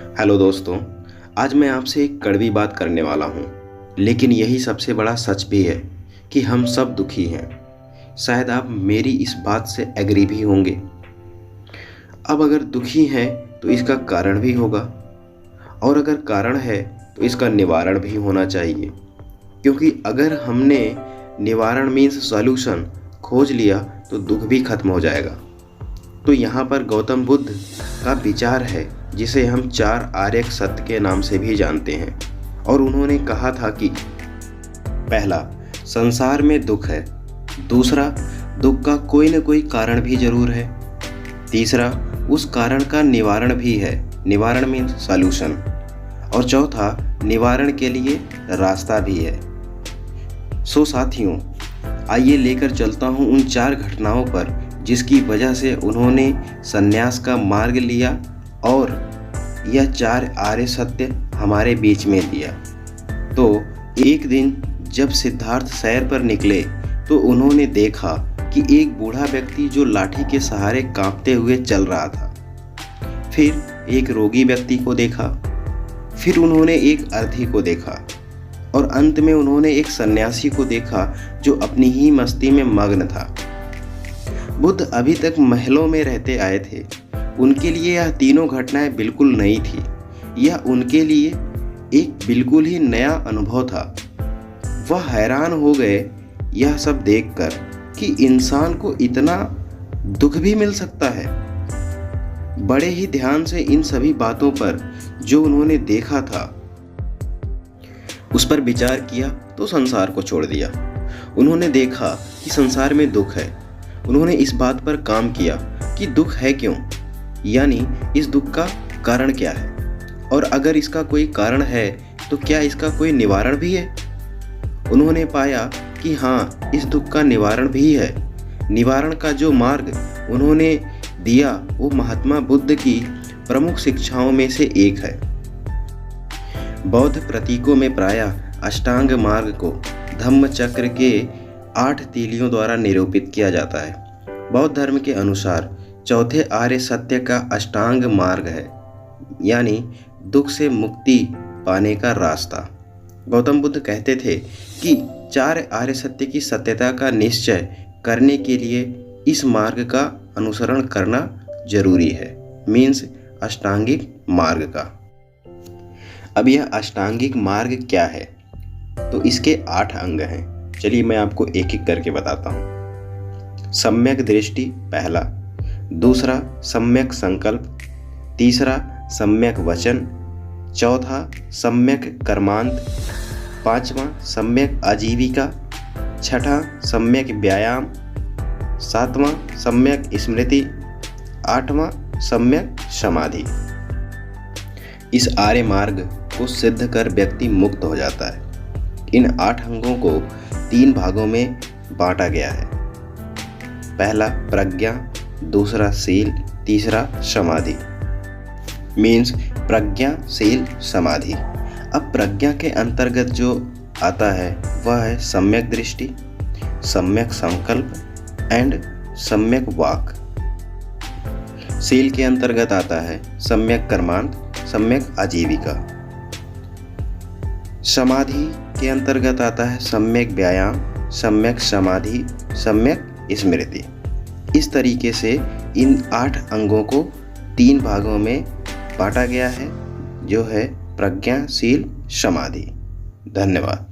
Hello दोस्तों, आज मैं आपसे एक कड़वी बात करने वाला हूँ, लेकिन यही सबसे बड़ा सच भी है कि हम सब दुखी हैं। शायद आप मेरी इस बात से एग्री भी होंगे। अब अगर दुखी हैं तो इसका कारण भी होगा, और अगर कारण है तो इसका निवारण भी होना चाहिए, क्योंकि अगर हमने निवारण मीन्स सॉल्यूशन खोज लिया तो दुख भी खत्म हो जाएगा। तो यहाँ पर गौतम बुद्ध का विचार है, जिसे हम 4 आर्य सत्य के नाम से भी जानते हैं। और उन्होंने कहा था कि पहला, संसार में दुख है। दूसरा, दुख का कोई न कोई कारण भी जरूर है। तीसरा, उस कारण का निवारण भी है, निवारण मीन्स सॉल्यूशन। और चौथा, निवारण के लिए रास्ता भी है। सो साथियों, आइए लेकर चलता हूँ उन 4 घटनाओं पर जिसकी वजह से उन्होंने संन्यास का मार्ग लिया और यह 4 आर्य सत्य हमारे बीच में दिया। तो एक दिन जब सिद्धार्थ सैर पर निकले तो उन्होंने देखा कि एक बूढ़ा व्यक्ति जो लाठी के सहारे कांपते हुए चल रहा था। फिर एक रोगी व्यक्ति को देखा, फिर उन्होंने एक अर्थी को देखा, और अंत में उन्होंने एक सन्यासी को देखा जो अपनी ही मस्ती में मग्न था। बुद्ध अभी तक महलों में रहते आए थे। उनके लिए यह तीनों घटनाएं बिल्कुल नई थी। यह उनके लिए एक बिल्कुल ही नया अनुभव था। वह हैरान हो गए यह सब देखकर कि इंसान को इतना दुख भी मिल सकता है। बड़े ही ध्यान से इन सभी बातों पर जो उन्होंने देखा था उस पर विचार किया तो संसार को छोड़ दिया। उन्होंने देखा कि संसार में दुख है। उन्होंने इस बात पर काम किया कि दुख है क्यों, यानी इस दुख का कारण क्या है, और अगर इसका कोई कारण है तो क्या इसका कोई निवारण भी है। उन्होंने पाया कि हाँ, इस दुख का निवारण भी है। निवारण का जो मार्ग उन्होंने दिया वो महात्मा बुद्ध की प्रमुख शिक्षाओं में से एक है। बौद्ध प्रतीकों में प्रायः अष्टांग मार्ग को धम्म चक्र के 8 तीलियों द्वारा निरूपित किया जाता है। बौद्ध धर्म के अनुसार चौथे आर्य सत्य का अष्टांग मार्ग है, यानी दुख से मुक्ति पाने का रास्ता। गौतम बुद्ध कहते थे कि 4 आर्य सत्य की सत्यता का निश्चय करने के लिए इस मार्ग का अनुसरण करना जरूरी है, मीन्स अष्टांगिक मार्ग का। अब यह अष्टांगिक मार्ग क्या है, तो इसके 8 अंग हैं। चलिए मैं आपको एक एक करके बताता हूँ। सम्यक दृष्टि पहला, दूसरा सम्यक संकल्प, तीसरा सम्यक वचन, चौथा सम्यक कर्मांत, पांचवा सम्यक आजीविका, छठा सम्यक व्यायाम, सातवां सम्यक स्मृति, आठवां सम्यक समाधि। इस आर्य मार्ग को सिद्ध कर व्यक्ति मुक्त हो जाता है। इन 8 अंगों को 3 भागों में बांटा गया है। पहला प्रज्ञा, दूसरा शील, तीसरा समाधि, मीन्स प्रज्ञा, शील, समाधि। अब प्रज्ञा के अंतर्गत जो आता है वह है सम्यक दृष्टि, सम्यक संकल्प एंड सम्यक वाक। शील के अंतर्गत आता है सम्यक कर्मांत, सम्यक आजीविका। समाधि के अंतर्गत आता है सम्यक व्यायाम, सम्यक समाधि, सम्यक स्मृति। इस तरीके से इन 8 अंगों को 3 भागों में बांटा गया है, जो है प्रज्ञा, शील, समाधि। धन्यवाद।